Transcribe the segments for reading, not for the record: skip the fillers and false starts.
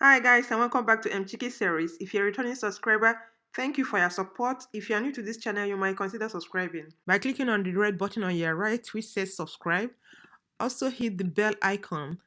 Hi guys and welcome back to Mchikky series. If you're a returning subscriber, thank you for your support. If you're new to this channel, you might consider subscribing by clicking on the red button on your right which says subscribe. Also hit the bell icon.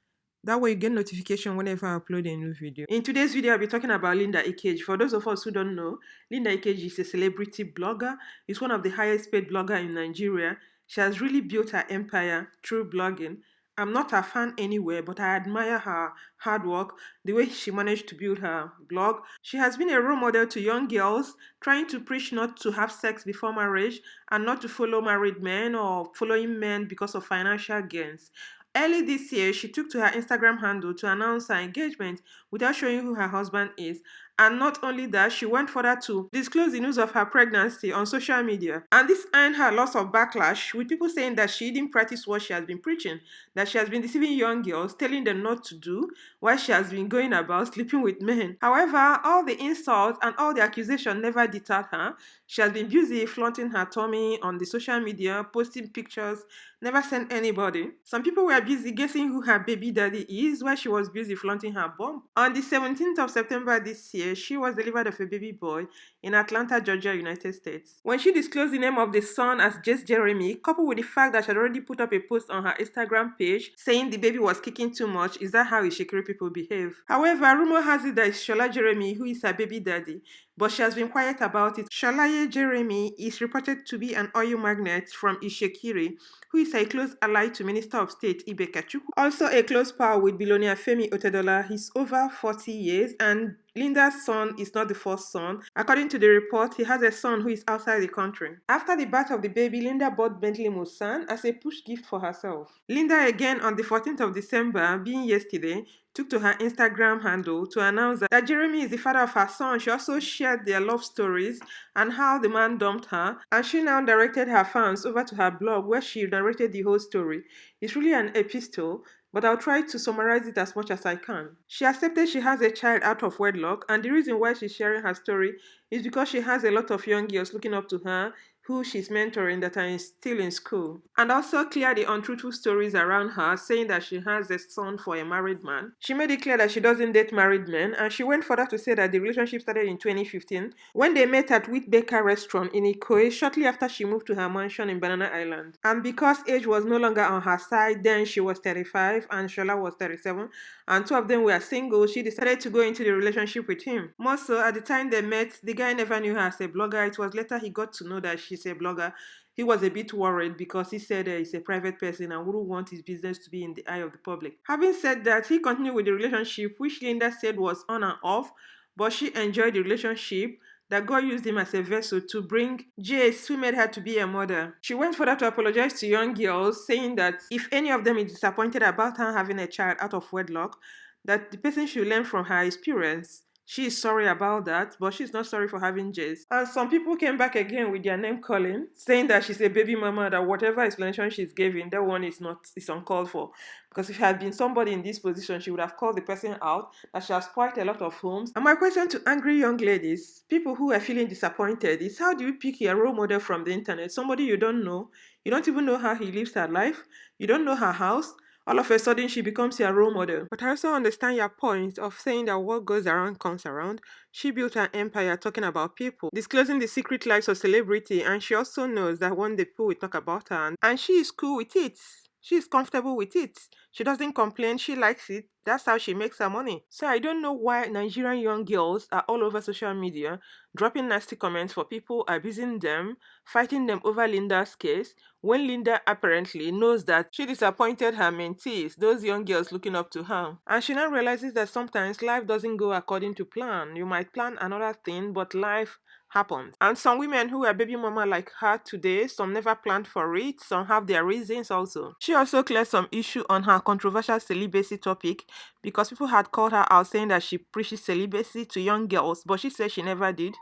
That way you get notification whenever I upload a new video. In today's video, I'll be talking about Linda Ikeji. For those of us who don't know, Linda Ikeji is a celebrity blogger. She's one of the highest paid bloggers in Nigeria. She has really built her empire through blogging. I'm not a fan anywhere, but I admire her hard work, the way she managed to build her blog. She has been a role model to young girls, trying to preach not to have sex before marriage and not to follow married men or following men because of financial gains. Early this year, she took to her Instagram handle to announce her engagement without showing who her husband is. And not only that, she went further to disclose the news of her pregnancy on social media. And this earned her lots of backlash, with people saying that she didn't practice what she has been preaching, that she has been deceiving young girls, telling them not to do, while she has been going about sleeping with men. However, all the insults and all the accusations never deterred her. She has been busy flaunting her tummy on the social media, posting pictures, never sent anybody. Some people were busy guessing who her baby daddy is while she was busy flaunting her bump. On the 17th of September this year, she was delivered of a baby boy in Atlanta, Georgia, United States. When she disclosed the name of the son as Sholaye Jeremi, coupled with the fact that she had already put up a post on her Instagram page saying the baby was kicking too much, is that how Ishikiri people behave? However, rumor has it that it's Sholaye Jeremi who is her baby daddy, but she has been quiet about it. Sholaye Jeremi is reported to be an oil magnate from Ishikiri, who is a close ally to Minister of State Ikeji, also a close pal with billionaire Femi Otedola. He's over 40 years, and Linda's son is not the first son. According to the report, he has a son who is outside the country. After the birth of the baby, Linda bought Bentley Musan as a push gift for herself. Linda again on the 14th of December, being yesterday, took to her Instagram handle to announce that Jeremi is the father of her son. She also shared their love stories and how the man dumped her, and she now directed her fans over to her blog where she narrated the whole story. It's really an epistle, but I'll try to summarize it as much as I can. She accepted she has a child out of wedlock, and the reason why she's sharing her story is because she has a lot of young girls looking up to her who she's mentoring that are still in school, and also clear the untruthful stories around her, saying that she has a son for a married man. She made it clear that she doesn't date married men, and she went further to say that the relationship started in 2015 when they met at Whitbaker restaurant in Ikeji shortly after she moved to her mansion in Banana Island. And because age was no longer on her side, then she was 35 and Shola was 37, and two of them were single, she decided to go into the relationship with him. More so, at the time they met, the guy never knew her as a blogger. It was later he got to know that she's a blogger. He was a bit worried because he said he's a private person and wouldn't want his business to be in the eye of the public. Having said that, he continued with the relationship, which Linda said was on and off, but she enjoyed the relationship, that God used him as a vessel to bring Jace, who made her to be a mother. She went further to apologize to young girls, saying that if any of them is disappointed about her having a child out of wedlock, that the person should learn from her experience. She is sorry about that, but she's not sorry for having Jace. And some people came back again with their name calling, saying that she's a baby mama, that whatever explanation she's giving, that one is uncalled for. Because if she had been somebody in this position, she would have called the person out, that she has spoiled a lot of homes. And my question to angry young ladies, people who are feeling disappointed, is how do you pick a role model from the internet? Somebody you don't know. You don't even know how he lives her life. You don't know her house. All of a sudden, she becomes your role model. But I also understand your point of saying that what goes around comes around. She built her empire talking about people, disclosing the secret lives of celebrity, and she also knows that one day people will talk about her, and she is cool with it. She's comfortable with it. She doesn't complain. She likes it. That's how she makes her money. So I don't know why Nigerian young girls are all over social media dropping nasty comments for people abusing them, fighting them over Linda's case, when Linda apparently knows that she disappointed her mentees, those young girls looking up to her. And she now realizes that sometimes life doesn't go according to plan. You might plan another thing, but life happens. And some women who are baby mama like her today, some never planned for it, some have their reasons also. She also cleared some issue on her controversial celibacy topic because people had called her out saying that she preaches celibacy to young girls, but she said she never did.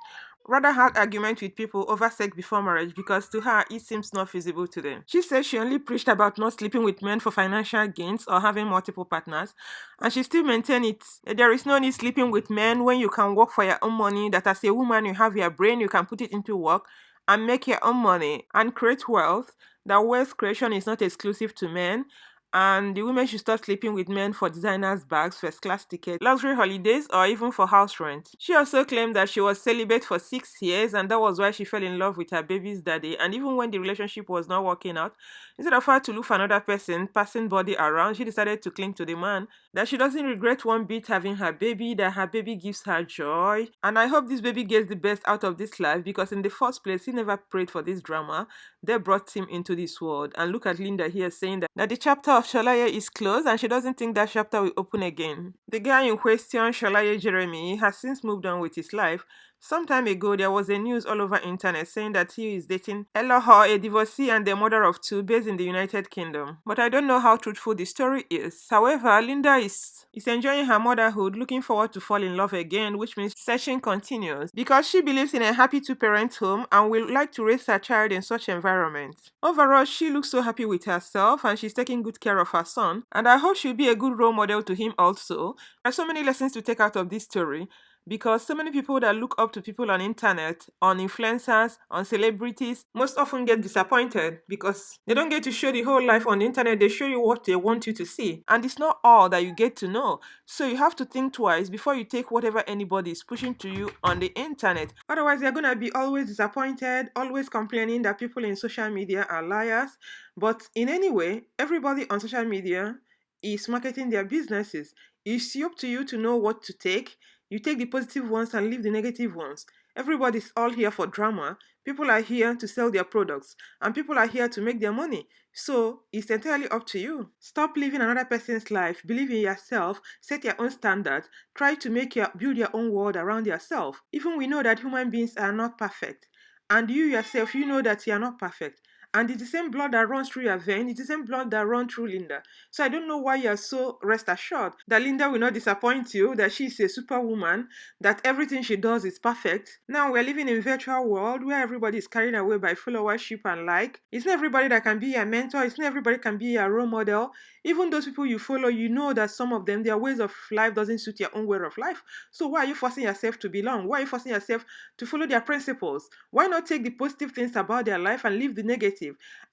Rather had argument with people over sex before marriage because to her it seems not feasible to them. She says she only preached about not sleeping with men for financial gains or having multiple partners, and she still maintains it. There is no need sleeping with men when you can work for your own money, that as a woman you have your brain, you can put it into work and make your own money and create wealth, that wealth creation is not exclusive to men, and the women should start sleeping with men for designers' bags, first class tickets, luxury holidays, or even for house rent. She also claimed that she was celibate for 6 years, and that was why she fell in love with her baby's daddy. And even when the relationship was not working out, instead of her to look for another person, passing body around, she decided to cling to the man. That she doesn't regret one bit having her baby, that her baby gives her joy. And I hope this baby gets the best out of this life, because in the first place, he never prayed for this drama. They brought him into this world. And look at Linda here saying that the chapter of Sholaye is closed and she doesn't think that chapter will open again. The guy in question, Sholaye Jeremi, has since moved on with his life. Some time ago, there was a news all over internet saying that he is dating Elohor, a divorcee and a mother of two based in the United Kingdom. But I don't know how truthful the story is. However, Linda is enjoying her motherhood, looking forward to fall in love again, which means searching continues, because she believes in a happy two-parent home and will like to raise her child in such environment. Overall, she looks so happy with herself and she's taking good care of her son, and I hope she'll be a good role model to him also. There are so many lessons to take out of this story, because so many people that look up to people on internet, on influencers, on celebrities, most often get disappointed because they don't get to show the whole life on the internet. They show you what they want you to see, and it's not all that you get to know. So you have to think twice before you take whatever anybody is pushing to you on the internet. Otherwise, you're gonna be always disappointed, always complaining that people in social media are liars. But in any way, everybody on social media is marketing their businesses. It's up to you to know what to take. You take the positive ones and leave the negative ones. Everybody's all here for drama. People are here to sell their products, and people are here to make their money. So it's entirely up to you. Stop living another person's life. Believe in yourself. Set your own standards. Try to build your own world around yourself. Even we know that human beings are not perfect, and you yourself, you know that you are not perfect. And it's the same blood that runs through your vein. It's the same blood that runs through Linda. So I don't know why you're so rest assured that Linda will not disappoint you, that she's a superwoman, that everything she does is perfect. Now we're living in a virtual world where everybody is carried away by followership and like. It's not everybody that can be your mentor. It's not everybody can be your role model. Even those people you follow, you know that some of them, their ways of life doesn't suit your own way of life. So why are you forcing yourself to belong? Why are you forcing yourself to follow their principles? Why not take the positive things about their life and leave the negative?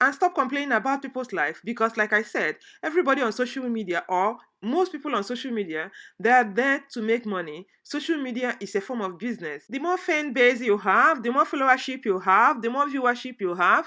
And stop complaining about people's life, because like I said, everybody on social media, or most people on social media, they are there to make money. Social media is a form of business. The more fan base you have, the more followership you have, the more viewership you have,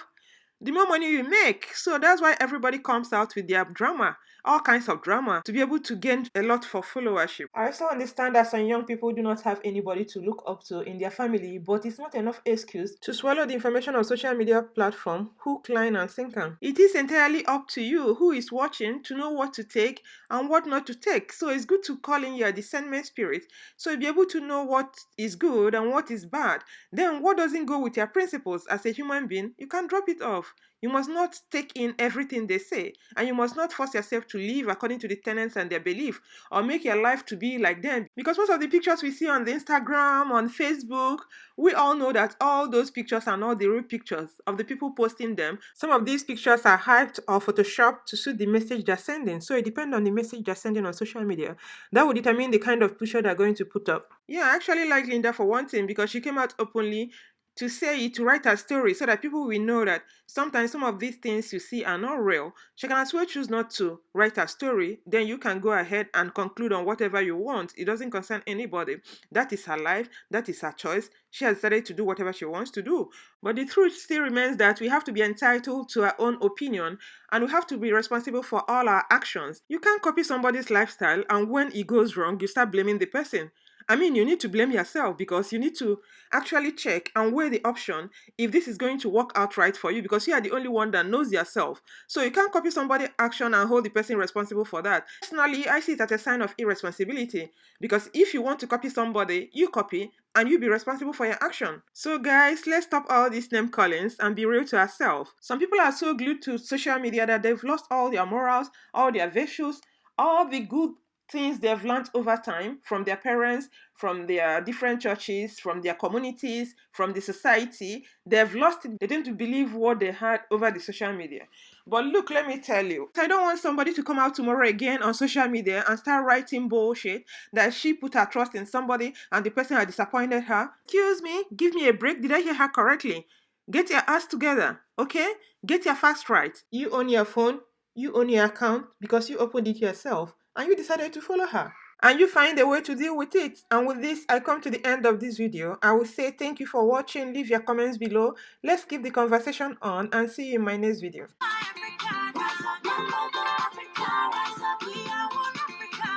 the more money you make. So that's why everybody comes out with their drama, all kinds of drama, to be able to gain a lot for followership. I also understand that some young people do not have anybody to look up to in their family, but it's not enough excuse to swallow the information on social media platform, hook, line, and sinker. It is entirely up to you who is watching to know what to take and what not to take. So it's good to call in your discernment spirit, so you'll be able to know what is good and what is bad. Then what doesn't go with your principles as a human being, you can drop it off. You must not take in everything they say, and you must not force yourself to live according to the tenets and their belief, or make your life to be like them. Because most of the pictures we see on the Instagram, on Facebook, we all know that all those pictures are not the real pictures of the people posting them. Some of these pictures are hyped or photoshopped to suit the message they're sending. So it depends on the message they're sending on social media. That will determine the kind of picture they're going to put up. Yeah, I actually like Linda for one thing, because she came out openly to say it, to write her story, so that people will know that sometimes some of these things you see are not real. She can as well choose not to write her story. Then you can go ahead and conclude on whatever you want. It doesn't concern anybody. That is her life. That is her choice. She has decided to do whatever she wants to do. But the truth still remains that we have to be entitled to our own opinion, and we have to be responsible for all our actions. You can't copy somebody's lifestyle, and when it goes wrong, you start blaming the person. I mean, you need to blame yourself, because you need to actually check and weigh the option if this is going to work out right for you, because you are the only one that knows yourself. So you can't copy somebody's action and hold the person responsible for that. Personally, I see it as a sign of irresponsibility, because if you want to copy somebody, you copy and you be responsible for your action. So guys, let's stop all these name callings and be real to ourselves. Some people are so glued to social media that they've lost all their morals, all their virtues, all the good things they've learned over time from their parents, from their different churches, from their communities, from the society. They've lost it. They didn't believe what they had over the social media. But look, let me tell you, I don't want somebody to come out tomorrow again on social media and start writing bullshit that she put her trust in somebody and the person had disappointed her. Excuse me, give me a break. Did I hear her correctly? Get your ass together, okay? Get your facts right. You own your phone. You own your account because you opened it yourself and you decided to follow her. And you find a way to deal with it. And with this, I come to the end of this video. I will say thank you for watching. Leave your comments below. Let's keep the conversation on and see you in my next video.